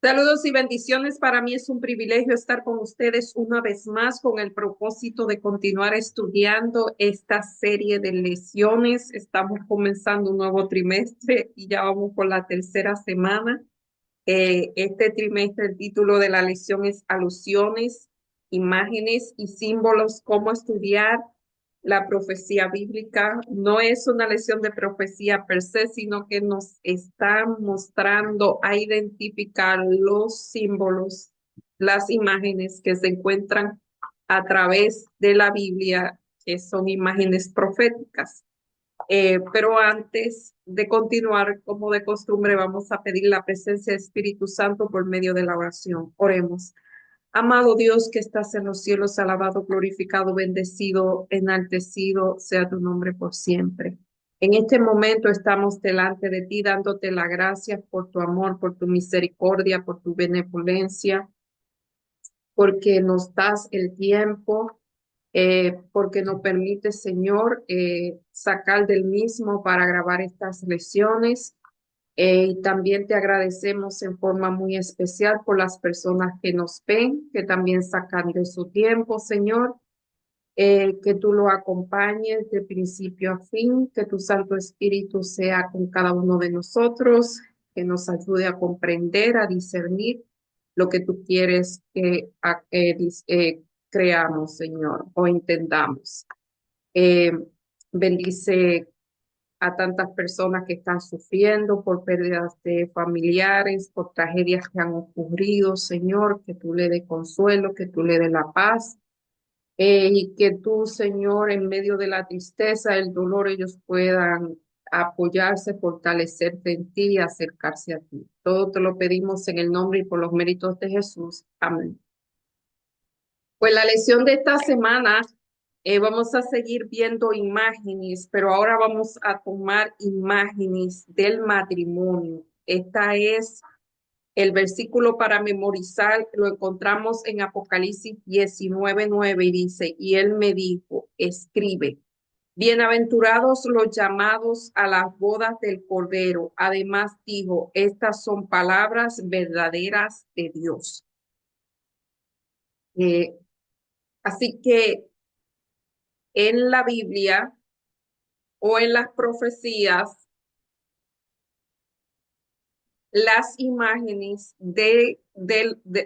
Saludos y bendiciones. Para mí es un privilegio estar con ustedes una vez más con el propósito de continuar estudiando esta serie de lecciones. Estamos comenzando un nuevo trimestre y ya vamos por la tercera semana. Este trimestre, el título de la lección es Alusiones, Imágenes y Símbolos, cómo estudiar la profecía bíblica. No es una lección de profecía per se, sino que nos está mostrando a identificar los símbolos, las imágenes que se encuentran a través de la Biblia, que son imágenes proféticas. Pero antes de continuar, como de costumbre, vamos a pedir la presencia del Espíritu Santo por medio de la oración. Oremos. Amado Dios que estás en los cielos, alabado, glorificado, bendecido, enaltecido sea tu nombre por siempre. En este momento estamos delante de ti dándote la gracia por tu amor, por tu misericordia, por tu benevolencia, porque nos das el tiempo, porque nos permite, Señor, sacar del mismo para grabar estas lecciones. Y también te agradecemos en forma muy especial por las personas que nos ven, que también sacan de su tiempo, Señor, que tú lo acompañes de principio a fin, que tu Santo Espíritu sea con cada uno de nosotros, que nos ayude a comprender, a discernir lo que tú quieres que creamos, Señor, o entendamos. Eh, bendice a tantas personas que están sufriendo por pérdidas de familiares, por tragedias que han ocurrido, Señor, que tú le des consuelo, que tú le des la paz, y que tú, Señor, en medio de la tristeza, el dolor, ellos puedan apoyarse, fortalecerse en ti y acercarse a ti. Todo te lo pedimos en el nombre y por los méritos de Jesús. Amén. Pues la lección de esta semana, vamos a seguir viendo imágenes, pero ahora vamos a tomar imágenes del matrimonio. Esta es el versículo para memorizar, lo encontramos en Apocalipsis 19:9 y dice, y él me dijo, escribe, bienaventurados los llamados a las bodas del Cordero. Además dijo, estas son palabras verdaderas de Dios. Eh, así que en la Biblia o en las profecías, las imágenes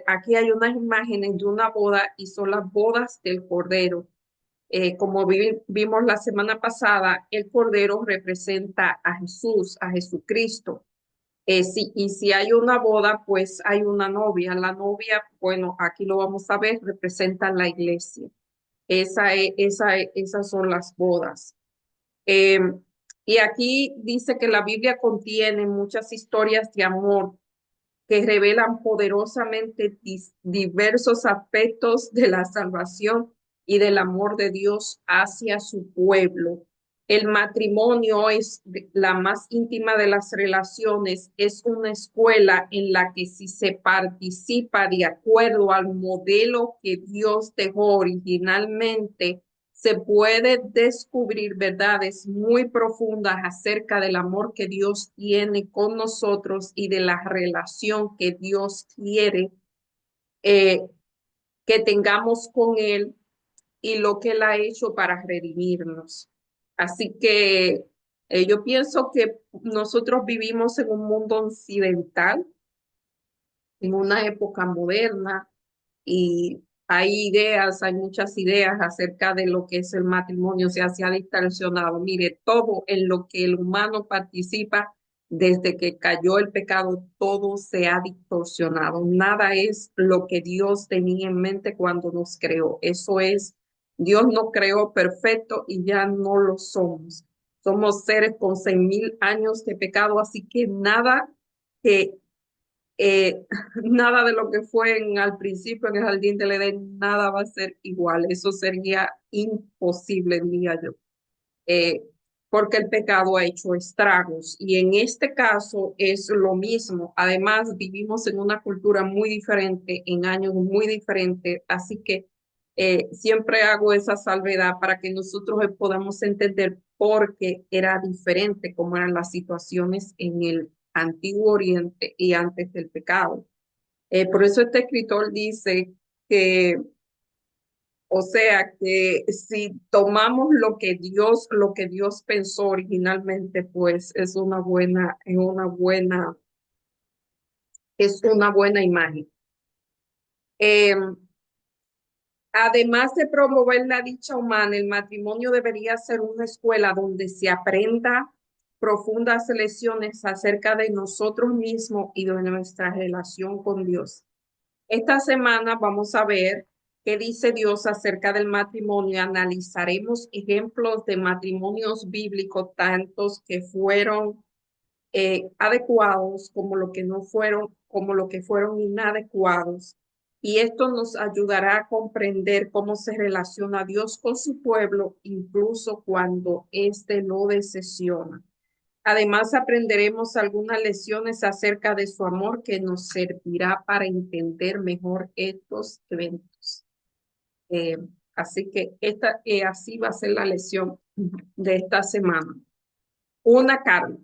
aquí hay unas imágenes de una boda y son las bodas del Cordero. Como vimos la semana pasada, el Cordero representa a Jesús, a Jesucristo. Y si hay una boda, pues hay una novia. La novia, bueno, aquí lo vamos a ver, representa la iglesia. Esas son las bodas. Eh, y aquí dice que la Biblia contiene muchas historias de amor que revelan poderosamente diversos aspectos de la salvación y del amor de Dios hacia su pueblo. El matrimonio es la más íntima de las relaciones, es una escuela en la que si se participa de acuerdo al modelo que Dios dejó originalmente, se puede descubrir verdades muy profundas acerca del amor que Dios tiene con nosotros y de la relación que Dios quiere eh, que tengamos con Él y lo que Él ha hecho para redimirnos. Así que yo pienso que nosotros vivimos en un mundo occidental, en una época moderna, y hay muchas ideas acerca de lo que es el matrimonio, se ha distorsionado. Mire, todo en lo que el humano participa desde que cayó el pecado, todo se ha distorsionado. Nada es lo que Dios tenía en mente cuando nos creó. Eso es, Dios nos creó perfecto y ya no lo somos. Somos seres con 6.000 años de pecado, así que nada que nada de lo que fue al principio en el jardín del Edén, nada va a ser igual. Eso sería imposible, diría yo, eh, porque el pecado ha hecho estragos. Y en este caso es lo mismo. Además, vivimos en una cultura muy diferente, en años muy diferentes, así que siempre hago esa salvedad para que nosotros podamos entender por qué era diferente, cómo eran las situaciones en el Antiguo Oriente y antes del pecado. Por eso este escritor dice que, o sea, que si tomamos lo que Dios pensó originalmente, pues es una buena imagen. Eh, Además de promover la dicha humana, el matrimonio debería ser una escuela donde se aprenda profundas lecciones acerca de nosotros mismos y de nuestra relación con Dios. Esta semana vamos a ver qué dice Dios acerca del matrimonio. Analizaremos ejemplos de matrimonios bíblicos, tantos que fueron adecuados como lo que no fueron, como lo que fueron inadecuados. Y esto nos ayudará a comprender cómo se relaciona Dios con su pueblo, incluso cuando éste lo decepciona. Además, aprenderemos algunas lecciones acerca de su amor que nos servirá para entender mejor estos eventos. Eh, así que así va a ser la lección de esta semana. Una carne.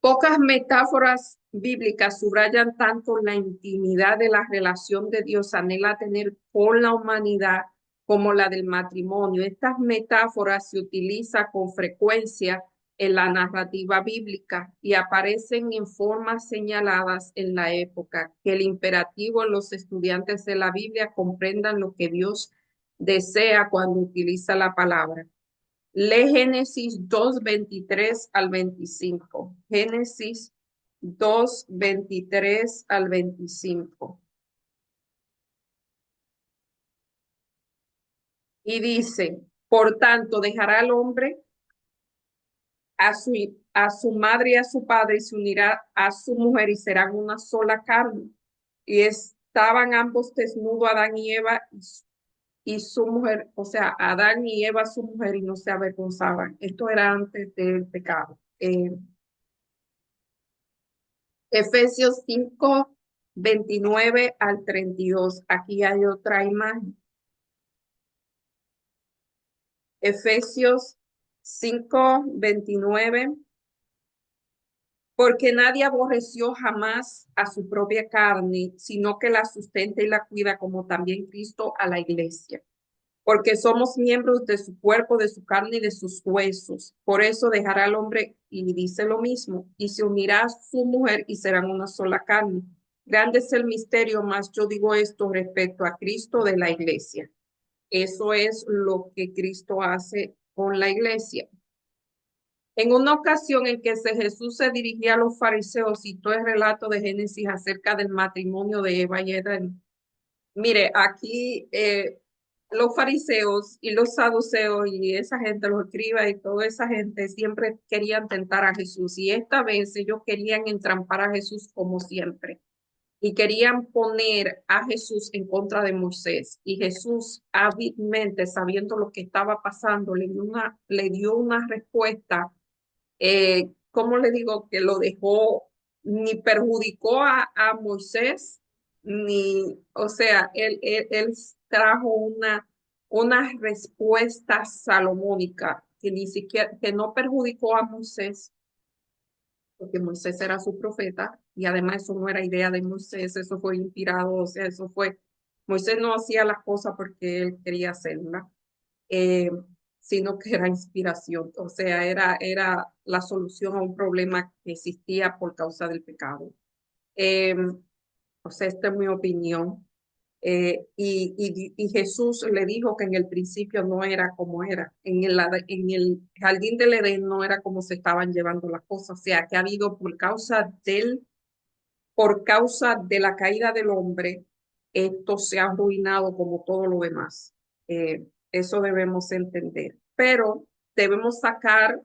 Pocas metáforas bíblicas subrayan tanto la intimidad de la relación de Dios anhela tener con la humanidad como la del matrimonio. Estas metáforas se utilizan con frecuencia en la narrativa bíblica y aparecen en formas señaladas en la época, que el imperativo en los estudiantes de la Biblia comprendan lo que Dios desea cuando utiliza la palabra. Lee Génesis 2:23 al 25. Génesis 2:23 al 25. Y dice, por tanto, dejará al hombre a su, a su madre y a su padre y se unirá a su mujer y serán una sola carne. Y estaban ambos desnudos, Adán y Eva y su mujer, o sea, Adán y Eva, su mujer, y no se avergonzaban. Esto era antes del pecado. Efesios 5:29 al 32. Aquí hay otra imagen. Efesios 5:29. Porque nadie aborreció jamás a su propia carne, sino que la sustenta y la cuida, como también Cristo a la iglesia. Porque somos miembros de su cuerpo, de su carne y de sus huesos. Por eso dejará al hombre, y dice lo mismo, y se unirá a su mujer y serán una sola carne. Grande es el misterio, mas yo digo esto respecto a Cristo de la iglesia. Eso es lo que Cristo hace con la iglesia. En una ocasión en que Jesús se dirigía a los fariseos, citó el relato de Génesis acerca del matrimonio de Eva y Adán. Mire, aquí los fariseos y los saduceos y esa gente, los escribas y toda esa gente siempre querían tentar a Jesús y esta vez ellos querían entrampar a Jesús como siempre y querían poner a Jesús en contra de Moisés. Y Jesús, hábilmente sabiendo lo que estaba pasando, le dio una respuesta, ¿cómo le digo? Que lo dejó, ni perjudicó a Moisés, ni, o sea, él trajo una respuesta salomónica que ni siquiera, que no perjudicó a Moisés, porque Moisés era su profeta, y además eso no era idea de Moisés, eso fue inspirado, o sea, Moisés no hacía las cosas porque él quería hacerlas, eh, sino que era inspiración, o sea, era la solución a un problema que existía por causa del pecado. Eh, o sea, esta es mi opinión. Y Jesús le dijo que en el principio no era como era, en el jardín del Edén no era como se estaban llevando las cosas, o sea, que ha habido por causa de la caída del hombre, esto se ha arruinado como todo lo demás. Eso debemos entender, pero debemos sacar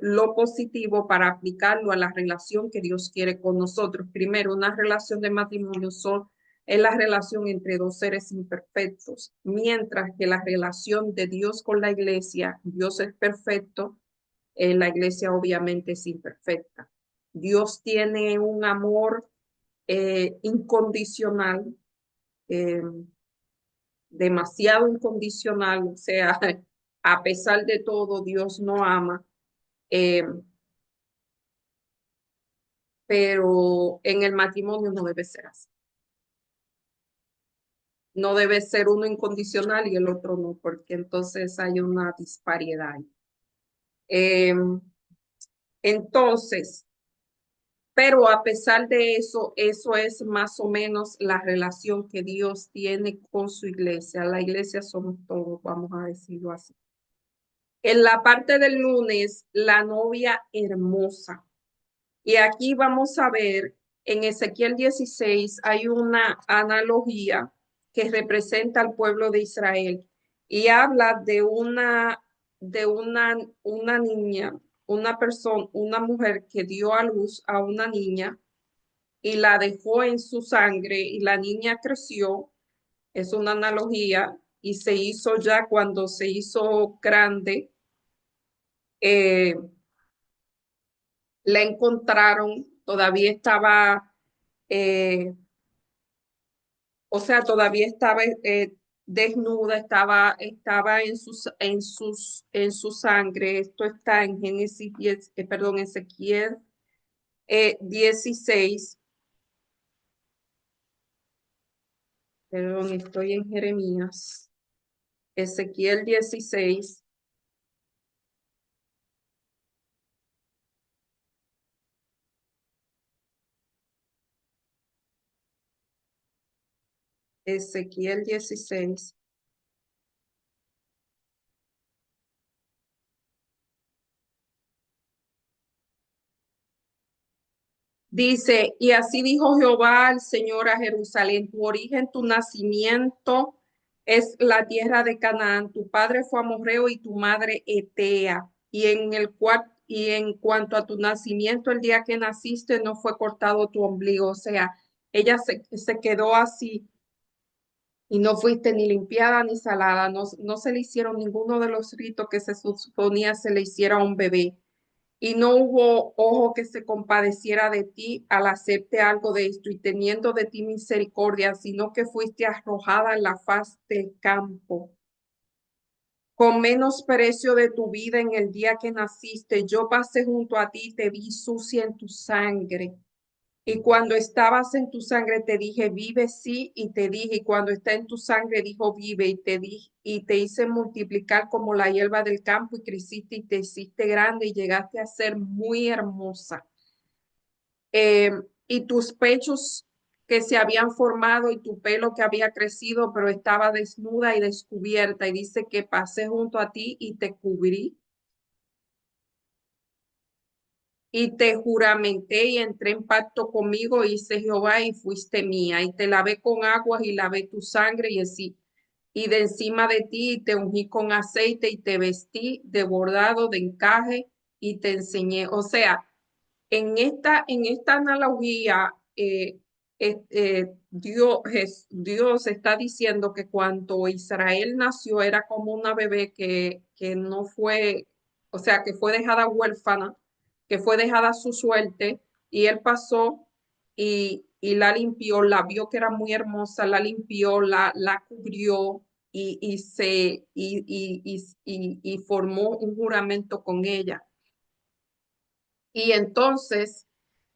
lo positivo para aplicarlo a la relación que Dios quiere con nosotros. Primero, una relación de matrimonio es la relación entre dos seres imperfectos, mientras que la relación de Dios con la iglesia, Dios es perfecto, la iglesia obviamente es imperfecta. Dios tiene un amor incondicional, eh, demasiado incondicional, o sea, a pesar de todo, Dios no ama, eh, pero en el matrimonio no debe ser así. No debe ser uno incondicional y el otro no, porque entonces hay una disparidad ahí. Entonces, pero a pesar de eso, eso es más o menos la relación que Dios tiene con su iglesia. La iglesia somos todos, vamos a decirlo así. En la parte del lunes, la novia hermosa. Y aquí vamos a ver, en Ezequiel 16 hay una analogía que representa al pueblo de Israel y habla de una niña, una persona, una mujer que dio a luz a una niña y la dejó en su sangre y la niña creció. Es una analogía y se hizo ya cuando se hizo grande. eh, la encontraron, todavía estaba, o sea, todavía estaba desnuda, estaba en su sangre. Esto está en Génesis 10, perdón, Ezequiel 16, perdón, estoy en Jeremías, Ezequiel 16, Ezequiel 16. Dice, y así dijo Jehová al Señor a Jerusalén, tu origen, tu nacimiento es la tierra de Canaán, tu padre fue amorreo y tu madre etea, y en cuanto a tu nacimiento, el día que naciste no fue cortado tu ombligo, o sea, ella se quedó así y no fuiste ni limpiada ni salada, no se le hicieron ninguno de los ritos que se suponía se le hiciera a un bebé y no hubo ojo que se compadeciera de ti al hacerte algo de esto y teniendo de ti misericordia, sino que fuiste arrojada en la faz del campo. Con menosprecio de tu vida en el día que naciste, yo pasé junto a ti y te vi sucia en tu sangre. Y cuando estabas en tu sangre te dije, vive sí, y te dije, y cuando está en tu sangre dijo, vive, y te dije, y te hice multiplicar como la hierba del campo, y creciste y te hiciste grande, y llegaste a ser muy hermosa. Eh, y tus pechos que se habían formado y tu pelo que había crecido, pero estaba desnuda y descubierta, y dice que pasé junto a ti y te cubrí y te juramenté y entré en pacto conmigo, hice Jehová y fuiste mía, y te lavé con aguas y lavé tu sangre y así, y de encima de ti y te ungí con aceite y te vestí de bordado, de encaje y te enseñé. O sea, en esta analogía, Dios está diciendo que cuando Israel nació era como una bebé que no fue, o sea, que fue dejada huérfana, que fue dejada a su suerte, y él pasó y la limpió, la vio que era muy hermosa, la limpió, la cubrió y formó un juramento con ella. Y entonces,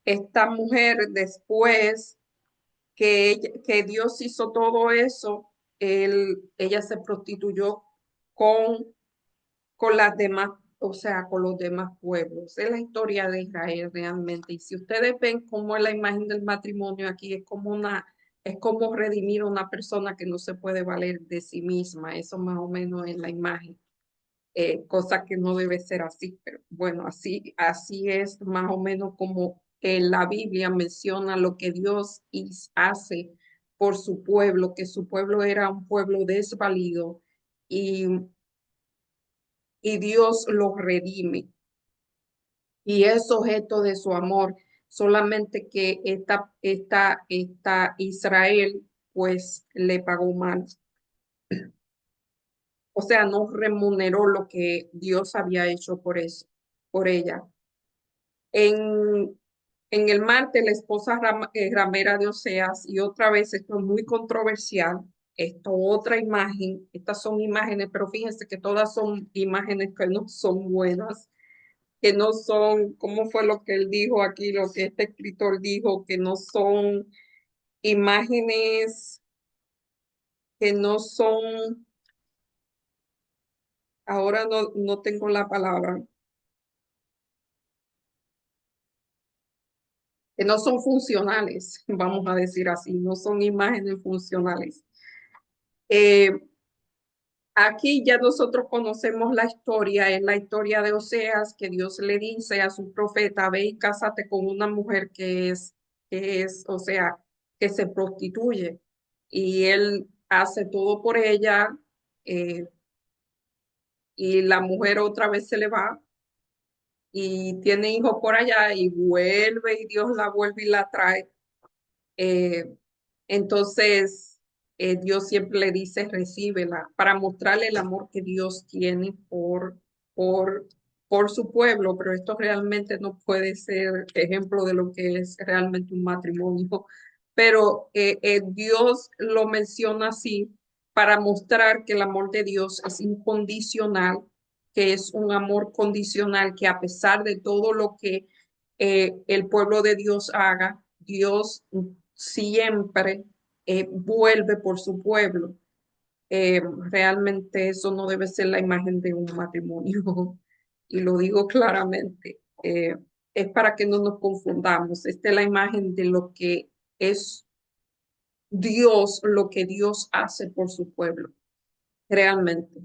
esta mujer, después que Dios hizo todo eso, ella se prostituyó con, con las demás, o sea, con los demás pueblos. Es la historia de Israel realmente. Y si ustedes ven cómo es la imagen del matrimonio aquí, es como redimir a una persona que no se puede valer de sí misma. Eso más o menos es la imagen, cosa que no debe ser así, pero bueno, así es más o menos como la Biblia menciona lo que Dios hace por su pueblo, que su pueblo era un pueblo desvalido y, y Dios lo redime y es objeto de su amor, solamente que esta Israel pues le pagó mal. O sea, no remuneró lo que Dios había hecho por eso, por ella. En, en el martes, la esposa ramera de Oseas, y otra vez esto es muy controversial, esto otra imagen, estas son imágenes, pero fíjense que todas son imágenes que no son buenas. que no son, ¿cómo fue lo que él dijo aquí, lo que este escritor dijo? Que no son imágenes, que no son, ahora no tengo la palabra, que no son funcionales, vamos a decir así, no son imágenes funcionales. Eh, Aquí ya nosotros conocemos la historia, es la historia de Oseas, que Dios le dice a su profeta, ve y cásate con una mujer o sea, que se prostituye. Y él hace todo por ella, eh, y la mujer otra vez se le va y tiene hijos por allá y vuelve y Dios la vuelve y la trae. Eh, entonces, Dios siempre le dice, recíbela, para mostrarle el amor que Dios tiene por, por su pueblo, pero esto realmente no puede ser ejemplo de lo que es realmente un matrimonio. Pero Dios lo menciona así para mostrar que el amor de Dios es incondicional, que es un amor condicional, que a pesar de todo lo que el pueblo de Dios haga, Dios siempre vuelve por su pueblo. Realmente eso no debe ser la imagen de un matrimonio y lo digo claramente. Es para que no nos confundamos. Esta es la imagen de lo que es Dios, lo que Dios hace por su pueblo, realmente.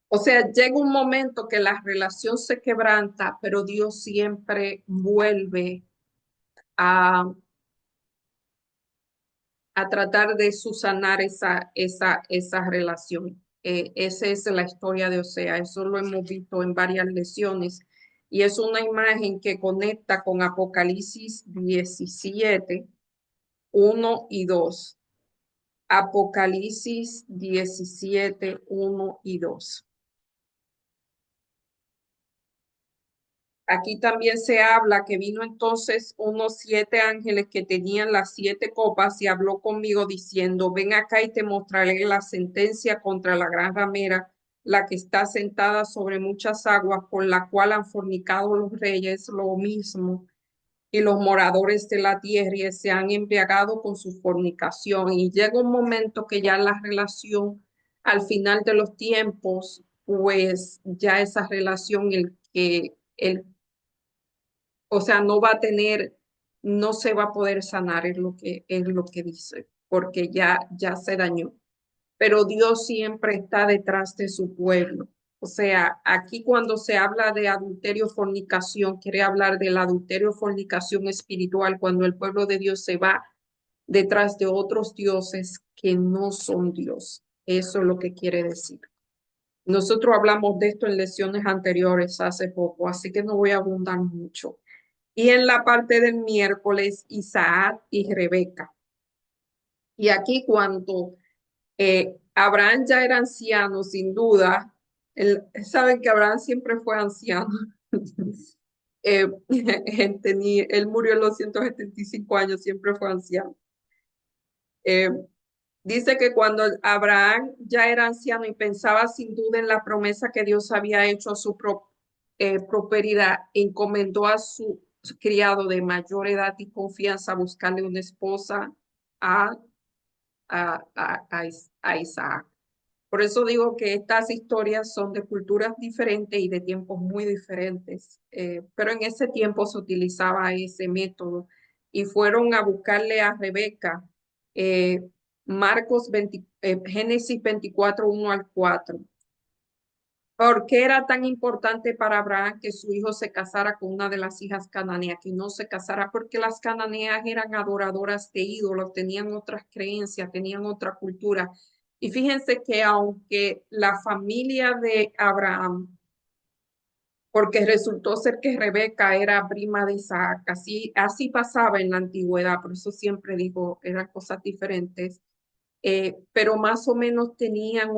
O sea, llega un momento que la relación se quebranta, pero Dios siempre vuelve a tratar de subsanar esa relación. Esa es la historia de Osea, eso lo hemos visto en varias lecciones y es una imagen que conecta con Apocalipsis 17, 1 y 2. Apocalipsis 17, 1 y 2. Aquí también se habla que vino entonces unos 7 ángeles que tenían las 7 copas y habló conmigo diciendo, ven acá y te mostraré la sentencia contra la gran ramera, la que está sentada sobre muchas aguas, con la cual han fornicado los reyes lo mismo, y los moradores de la tierra y se han embriagado con su fornicación. Y llega un momento que ya la relación, al final de los tiempos, pues ya esa relación, o sea, no va a tener, no se va a poder sanar, es lo que dice, porque ya se dañó. Pero Dios siempre está detrás de su pueblo. O sea, aquí cuando se habla de adulterio, fornicación, quiere hablar del adulterio, fornicación espiritual, cuando el pueblo de Dios se va detrás de otros dioses que no son Dios. Eso es lo que quiere decir. Nosotros hablamos de esto en lecciones anteriores hace poco, así que no voy a abundar mucho. Y en la parte del miércoles, Isaac y Rebeca. Y aquí cuando Abraham ya era anciano, sin duda, saben que Abraham siempre fue anciano. Él murió a los 175 años, siempre fue anciano. Eh, Dice que cuando Abraham ya era anciano y pensaba sin duda en la promesa que Dios había hecho a su prosperidad, encomendó a su criado de mayor edad y confianza buscarle una esposa a, a Isaac. Por eso digo que estas historias son de culturas diferentes y de tiempos muy diferentes, pero en ese tiempo se utilizaba ese método y fueron a buscarle a Rebeca, eh, Génesis 24, 1 al 4. ¿Por qué era tan importante para Abraham que su hijo se casara con una de las hijas cananeas, que no se casara? Porque las cananeas eran adoradoras de ídolos, tenían otras creencias, tenían otra cultura. Y fíjense que aunque la familia de Abraham, porque resultó ser que Rebeca era prima de Isaac, así pasaba en la antigüedad, por eso siempre digo, eran cosas diferentes, pero más o menos tenían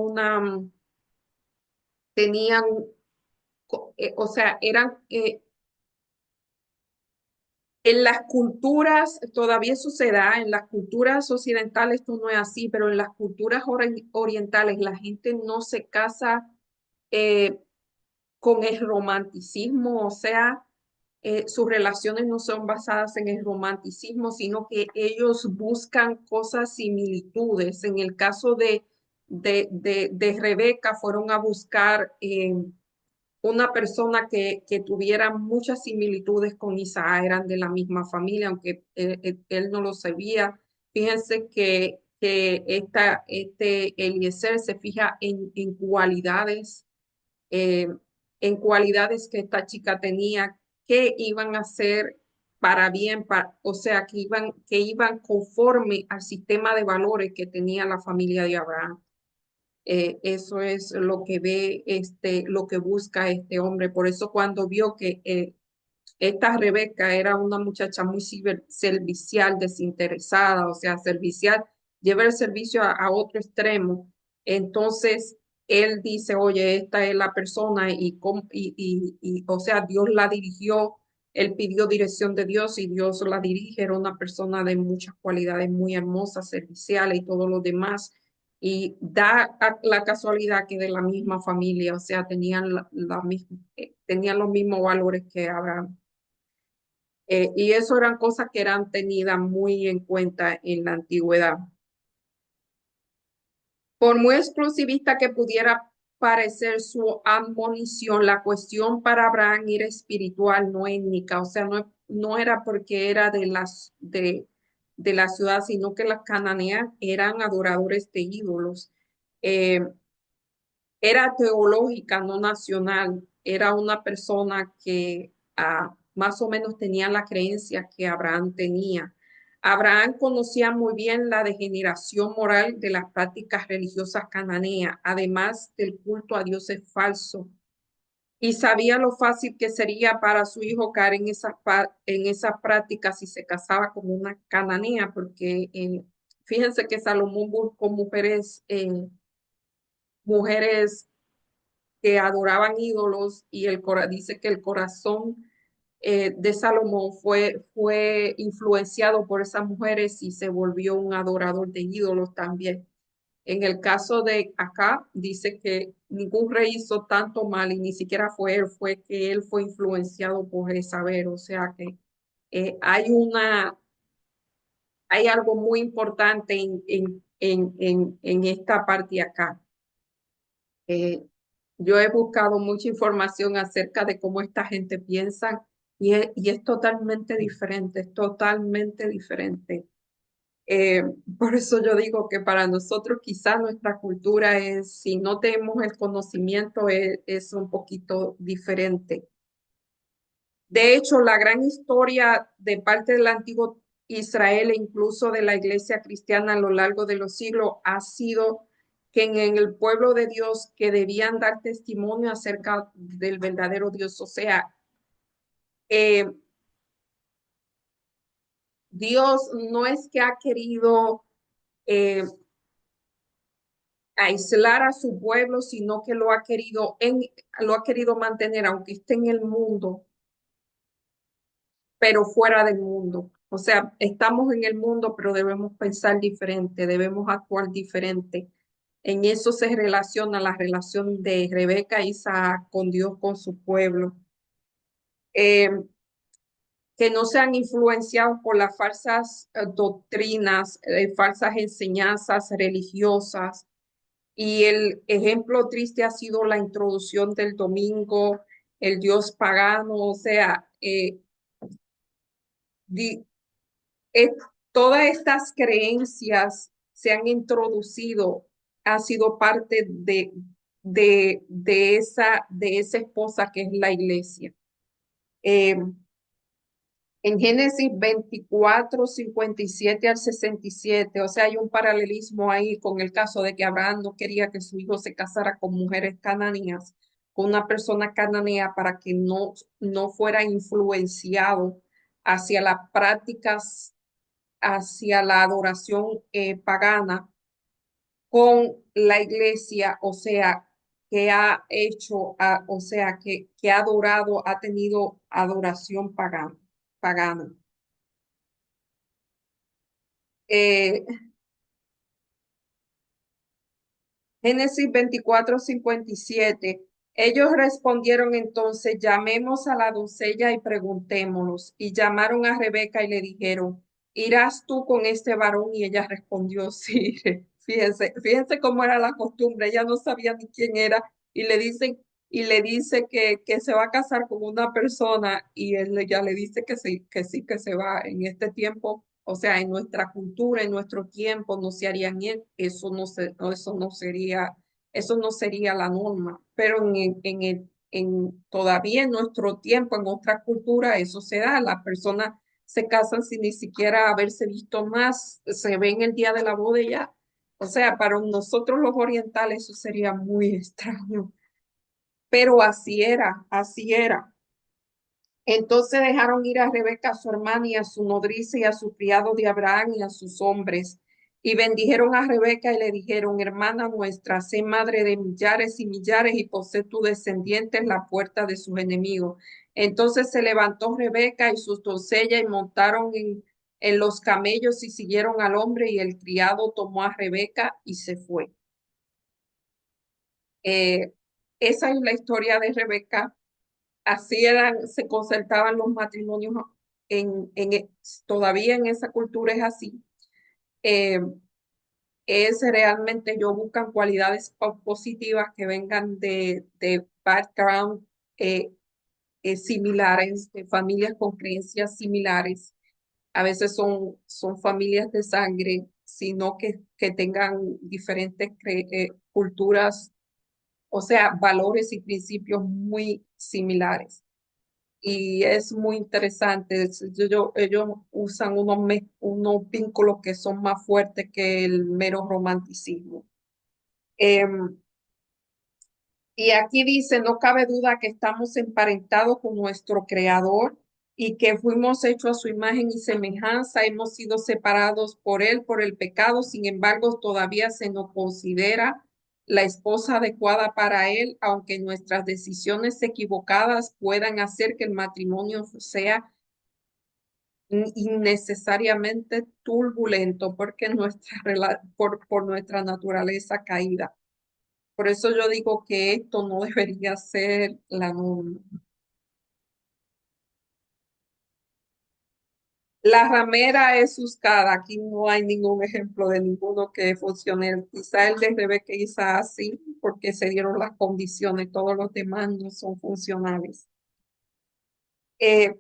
o sea, en las culturas, todavía suceda, en las culturas occidentales esto no es así, pero en las culturas orientales la gente no se casa eh, con el romanticismo, o sea, sus relaciones no son basadas en el romanticismo, sino que ellos buscan cosas similitudes. En el caso de Rebeca, fueron a buscar una persona que tuviera muchas similitudes con Isaac, eran de la misma familia, aunque él no lo sabía. Fíjense que este Eliezer se fija eh, en cualidades que esta chica tenía, que iban a ser para bien, o sea, que iban conforme al sistema de valores que tenía la familia de Abraham. Eso es lo que ve, lo que busca este hombre. Por eso cuando vio que esta Rebeca era una muchacha muy servicial, desinteresada, o sea, servicial, lleva el servicio a otro extremo. Entonces, él dice, oye, esta es la persona o sea, Dios la dirigió, él pidió dirección de Dios y Dios la dirige, era una persona de muchas cualidades muy hermosas, serviciales y todo lo demás. Y da la casualidad que de la misma familia, o sea, tenían tenían los mismos valores que Abraham. Y eso eran cosas que eran tenidas muy en cuenta en la antigüedad. Por muy exclusivista que pudiera parecer su admonición, la cuestión para Abraham era espiritual, no étnica, o sea, no era porque era de la ciudad, sino que las cananeas eran adoradores de ídolos. Eh, Era teológica, no nacional. Era una persona que más o menos tenía la creencia que Abraham tenía. Abraham conocía muy bien la degeneración moral de las prácticas religiosas cananeas, además del culto a dioses falsos, y sabía lo fácil que sería para su hijo caer en esas prácticas si se casaba con una cananea, porque fíjense que Salomón buscó mujeres que adoraban ídolos y dice que el corazón de Salomón fue influenciado por esas mujeres y se volvió un adorador de ídolos también. En el caso de acá, dice que ningún rey hizo tanto mal y ni siquiera fue él, fue que él fue influenciado por Jezabel. O sea que hay algo muy importante en esta parte acá. Eh, yo he buscado mucha información acerca de cómo esta gente piensa y es totalmente diferente, es totalmente diferente. Eh, por eso yo digo que para nosotros quizás nuestra cultura es, si no tenemos el conocimiento, es un poquito diferente. De hecho, la gran historia de parte del antiguo Israel e incluso de la iglesia cristiana a lo largo de los siglos ha sido que en el pueblo de Dios que debían dar testimonio acerca del verdadero Dios. O sea, eh, Dios no es que ha querido eh, aislar a su pueblo, sino que lo ha querido mantener, aunque esté en el mundo, pero fuera del mundo. O sea, estamos en el mundo, pero debemos pensar diferente, debemos actuar diferente. En eso se relaciona la relación de Rebeca e Isaac con Dios, con su pueblo. Eh, que no sean influenciados por las falsas doctrinas, falsas enseñanzas religiosas. Y el ejemplo triste ha sido la introducción del domingo, el Dios pagano, o sea, di- eh, todas estas creencias se han introducido, ha sido parte de esa esposa que es la iglesia. Eh, en Génesis 24 57 al 67, o sea, hay un paralelismo ahí con el caso de que Abraham no quería que su hijo se casara con mujeres cananeas, con una persona cananea para que no fuera influenciado hacia las prácticas, hacia la adoración pagana con la iglesia, o sea, que ha hecho, o sea, que ha adorado, ha tenido adoración pagana. Eh, Génesis 24 57. Ellos respondieron entonces, llamemos a la doncella y preguntémonos. Y llamaron a Rebeca y le dijeron, ¿irás tú con este varón? Y ella respondió, sí. Fíjense cómo era la costumbre. Ella no sabía ni quién era y le dice que se va a casar con una persona y él ya le dice que se va en este tiempo. O sea, en nuestra cultura, en nuestro tiempo, no se harían eso, eso no sería la norma, pero todavía en nuestro tiempo, en otra cultura, eso se da. Las personas se casan sin ni siquiera haberse visto más, se ven el día de la boda y ya. O sea, para nosotros los orientales eso sería muy extraño, pero así era, así era. Entonces dejaron ir a Rebeca, a su hermana, y a su nodriza, y a su criado de Abraham, y a sus hombres. Y bendijeron a Rebeca y le dijeron, hermana nuestra, sé madre de millares y millares, y posee tu descendiente en la puerta de sus enemigos. Entonces se levantó Rebeca y sus doncellas y montaron en los camellos y siguieron al hombre, y el criado tomó a Rebeca y se fue. Eh, Esa es la historia de Rebeca. Así eran, se concertaban los matrimonios todavía en esa cultura es así. Eh, es realmente, ellos buscan cualidades positivas que vengan de background eh, similares, de familias con creencias similares. A veces son familias de sangre, sino que tengan diferentes culturas, o sea, valores y principios muy similares. Y es muy interesante. Ellos usan unos vínculos que son más fuertes que el mero romanticismo. Em, y aquí dice, no cabe duda que estamos emparentados con nuestro Creador y que fuimos hechos a su imagen y semejanza, hemos sido separados por Él, por el pecado, sin embargo, todavía se nos considera la esposa adecuada para Él, aunque nuestras decisiones equivocadas puedan hacer que el matrimonio sea innecesariamente turbulento porque por nuestra naturaleza caída. Por eso yo digo que esto no debería ser la norma. La ramera es buscada. Aquí no hay ningún ejemplo de ninguno que funcione. Quizá el de Rebeca quizá sí, porque se dieron las condiciones. Todos los demás no son funcionales. Eh,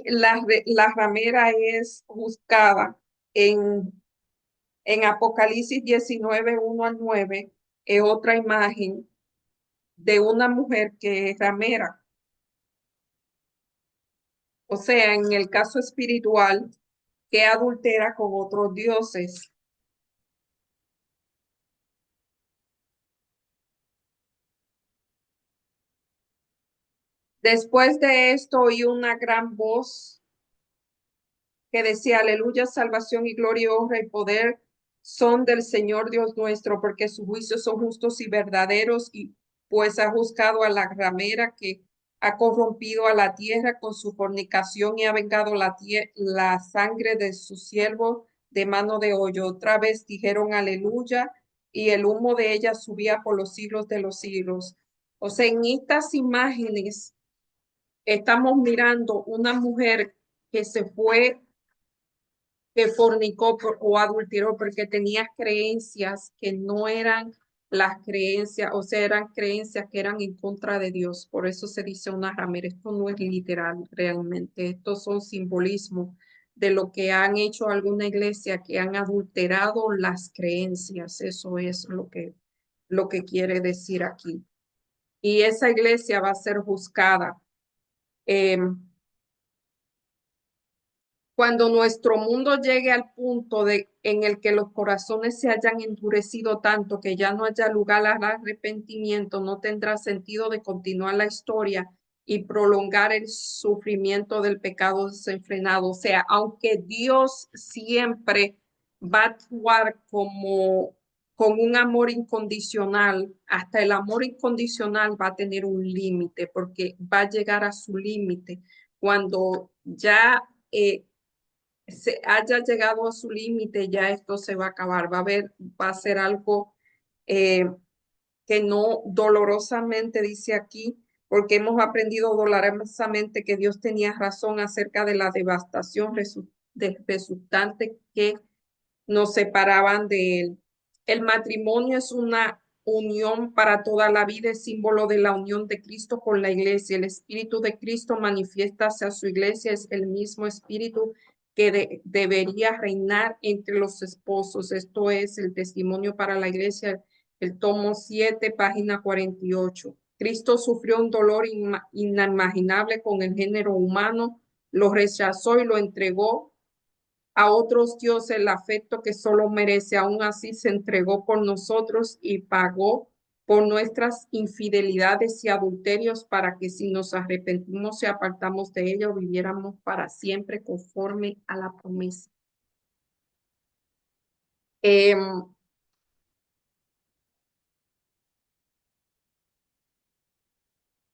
la ramera es buscada en Apocalipsis 19 1 al 9, es otra imagen de una mujer que es ramera. O sea, en el caso espiritual, que adultera con otros dioses. Después de esto oí una gran voz que decía, aleluya, salvación y gloria, honra y poder son del Señor Dios nuestro, porque sus juicios son justos y verdaderos, y pues ha juzgado a la ramera que ha corrompido a la tierra con su fornicación y ha vengado la sangre de su siervo de mano de hoyo. Otra vez dijeron aleluya, y el humo de ella subía por los siglos de los siglos. O sea, en estas imágenes estamos mirando una mujer que se fue, que fornicó o adulteró porque tenía creencias que no eran las creencias, o sea, eran creencias que eran en contra de Dios. Por eso se dice una ramera. Esto no es literal realmente. Estos son simbolismos de lo que han hecho alguna iglesia, que han adulterado las creencias. Eso es lo que quiere decir aquí. Y esa iglesia va a ser juzgada. em, Cuando nuestro mundo llegue al punto en el que los corazones se hayan endurecido tanto que ya no haya lugar al arrepentimiento, no tendrá sentido de continuar la historia y prolongar el sufrimiento del pecado desenfrenado. O sea, aunque Dios siempre va a actuar como con un amor incondicional, hasta el amor incondicional va a tener un límite, porque va a llegar a su límite cuando ya se haya llegado a su límite, ya esto se va a acabar, va a ser algo, eh, que no dolorosamente, dice aquí, porque hemos aprendido dolorosamente que Dios tenía razón acerca de la devastación resultante que nos separaban de él. El matrimonio es una unión para toda la vida, es símbolo de la unión de Cristo con la iglesia. El espíritu de Cristo manifiesta hacia su iglesia, es el mismo espíritu que debería reinar entre los esposos. Esto es el testimonio para la iglesia, el tomo 7, página 48. Cristo sufrió un dolor inimaginable con el género humano, lo rechazó y lo entregó a otros dioses el afecto que solo merece. Aún así se entregó por nosotros y pagó por nuestras infidelidades y adulterios para que si nos arrepentimos y apartamos de ello, viviéramos para siempre conforme a la promesa. Em,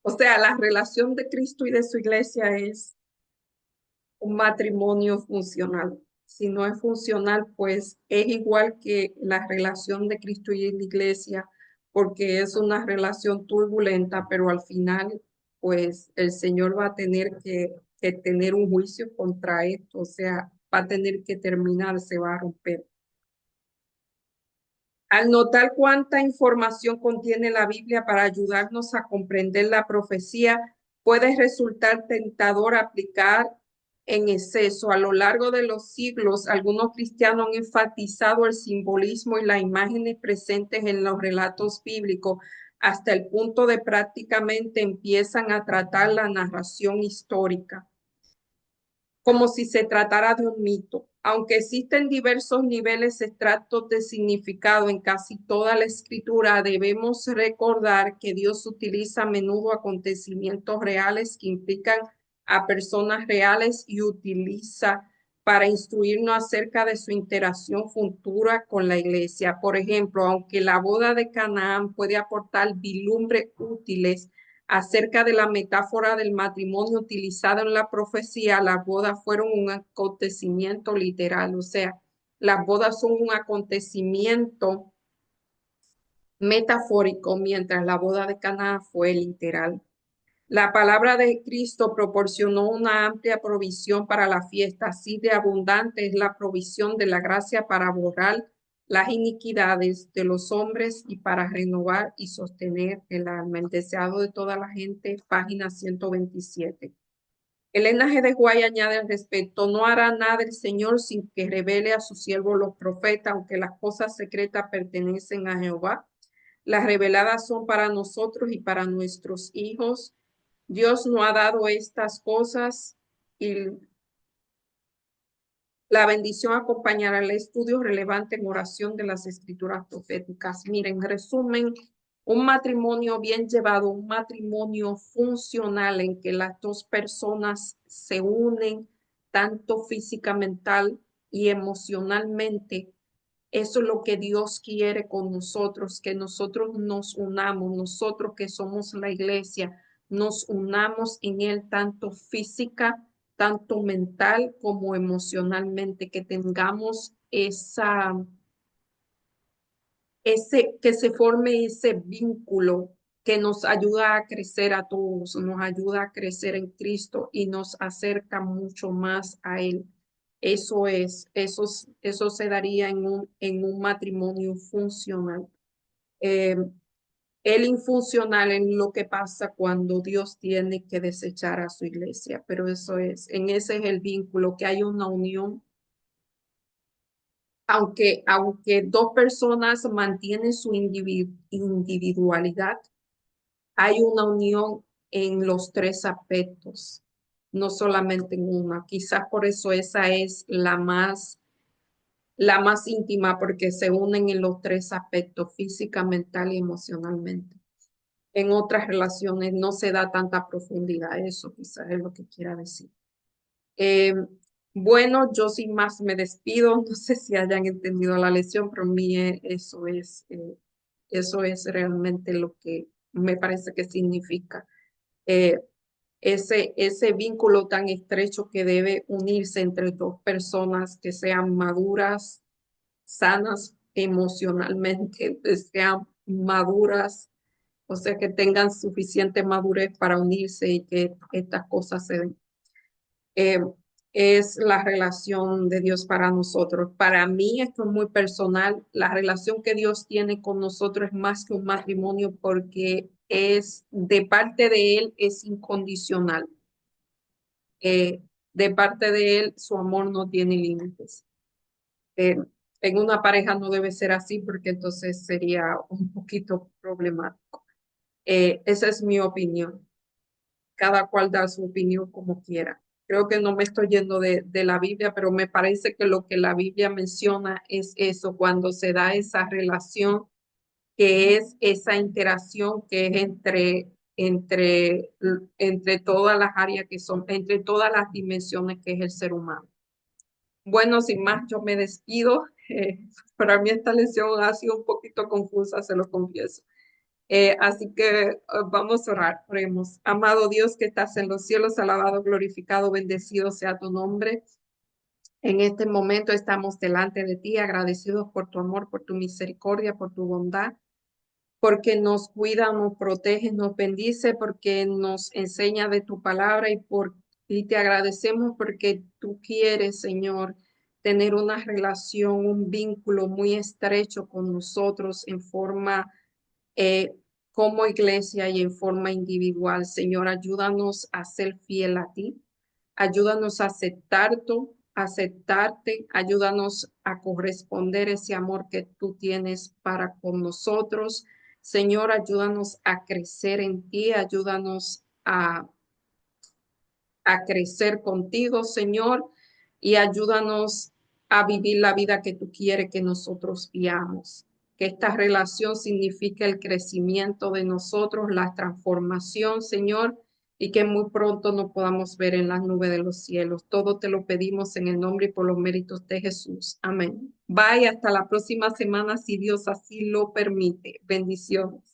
o sea, la relación de Cristo y de su iglesia es un matrimonio funcional. Si no es funcional, pues es igual que la relación de Cristo y la iglesia, porque es una relación turbulenta, pero al final, pues el Señor va a tener que tener un juicio contra esto, o sea, va a tener que terminar, se va a romper. Al notar cuánta información contiene la Biblia para ayudarnos a comprender la profecía, puede resultar tentador aplicar en exceso. A lo largo de los siglos, algunos cristianos han enfatizado el simbolismo y las imágenes presentes en los relatos bíblicos hasta el punto de prácticamente empiezan a tratar la narración histórica como si se tratara de un mito. Aunque existen diversos niveles extractos de significado en casi toda la escritura, debemos recordar que Dios utiliza a menudo acontecimientos reales que implican a personas reales y utiliza para instruirnos acerca de su interacción futura con la iglesia. Por ejemplo, aunque la boda de Canaán puede aportar vislumbres útiles acerca de la metáfora del matrimonio utilizada en la profecía, las bodas fueron un acontecimiento literal, o sea, las bodas son un acontecimiento metafórico, mientras la boda de Caná fue literal. La palabra de Cristo proporcionó una amplia provisión para la fiesta, así de abundante es la provisión de la gracia para borrar las iniquidades de los hombres y para renovar y sostener el alma. El deseado de toda la gente, página 127. Elena G. de Guay añade al respecto, no hará nada el Señor sin que revele a sus siervos los profetas, aunque las cosas secretas pertenecen a Jehová. Las reveladas son para nosotros y para nuestros hijos. Dios no ha dado estas cosas y la bendición acompañará el estudio relevante en oración de las escrituras proféticas. Miren, en resumen, un matrimonio bien llevado, un matrimonio funcional en que las dos personas se unen tanto física, mental y emocionalmente. Eso es lo que Dios quiere con nosotros, que nosotros nos unamos, nosotros que somos la iglesia, nos unamos en Él tanto física, tanto mental como emocionalmente, que tengamos que se forme ese vínculo que nos ayuda a crecer a todos, nos ayuda a crecer en Cristo y nos acerca mucho más a Él. Eso se daría en un matrimonio funcional. Eh, el infuncional es lo que pasa cuando Dios tiene que desechar a su iglesia, pero en ese es el vínculo, que hay una unión aunque dos personas mantienen su individualidad, hay una unión en los tres aspectos, no solamente en una. Quizás por eso esa es la más íntima, porque se unen en los tres aspectos, física, mental y emocionalmente. En otras relaciones no se da tanta profundidad, eso quizás es lo que quiera decir. Eh, bueno, yo sin más me despido. No sé si hayan entendido la lección, pero a mí eso es realmente lo que me parece que significa eh, ese vínculo tan estrecho que debe unirse entre dos personas que sean maduras, sanas emocionalmente, que sean maduras, o sea, que tengan suficiente madurez para unirse y que estas cosas se den. Eh, es la relación de Dios para nosotros. Para mí esto es muy personal. La relación que Dios tiene con nosotros es más que un matrimonio porque es de parte de Él, es incondicional. Eh, de parte de Él, su amor no tiene límites. Eh, en una pareja no debe ser así porque entonces sería un poquito problemático. Esa es mi opinión. Cada cual da su opinión como quiera. Creo que no me estoy yendo de la Biblia, pero me parece que lo que la Biblia menciona es eso, cuando se da esa relación, que es esa interacción que es entre todas las áreas que son, entre todas las dimensiones que es el ser humano. Bueno, sin más, yo me despido. Para mí esta lección ha sido un poquito confusa, se lo confieso. Así que vamos a orar, oremos. Amado Dios que estás en los cielos, alabado, glorificado, bendecido sea tu nombre. En este momento estamos delante de ti, agradecidos por tu amor, por tu misericordia, por tu bondad, porque nos cuida, nos protege, nos bendice, porque nos enseña de tu palabra y te agradecemos porque tú quieres, Señor, tener una relación, un vínculo muy estrecho con nosotros en forma eh, como iglesia y en forma individual. Señor, ayúdanos a ser fiel a ti, ayúdanos a aceptarte, ayúdanos a corresponder ese amor que tú tienes para con nosotros. Señor, ayúdanos a crecer en ti, ayúdanos a crecer contigo, Señor, y ayúdanos a vivir la vida que tú quieres que nosotros vivamos. Que esta relación signifique el crecimiento de nosotros, la transformación, Señor, y que muy pronto nos podamos ver en las nubes de los cielos. Todo te lo pedimos en el nombre y por los méritos de Jesús. Amén. Bye, hasta la próxima semana, si Dios así lo permite. Bendiciones.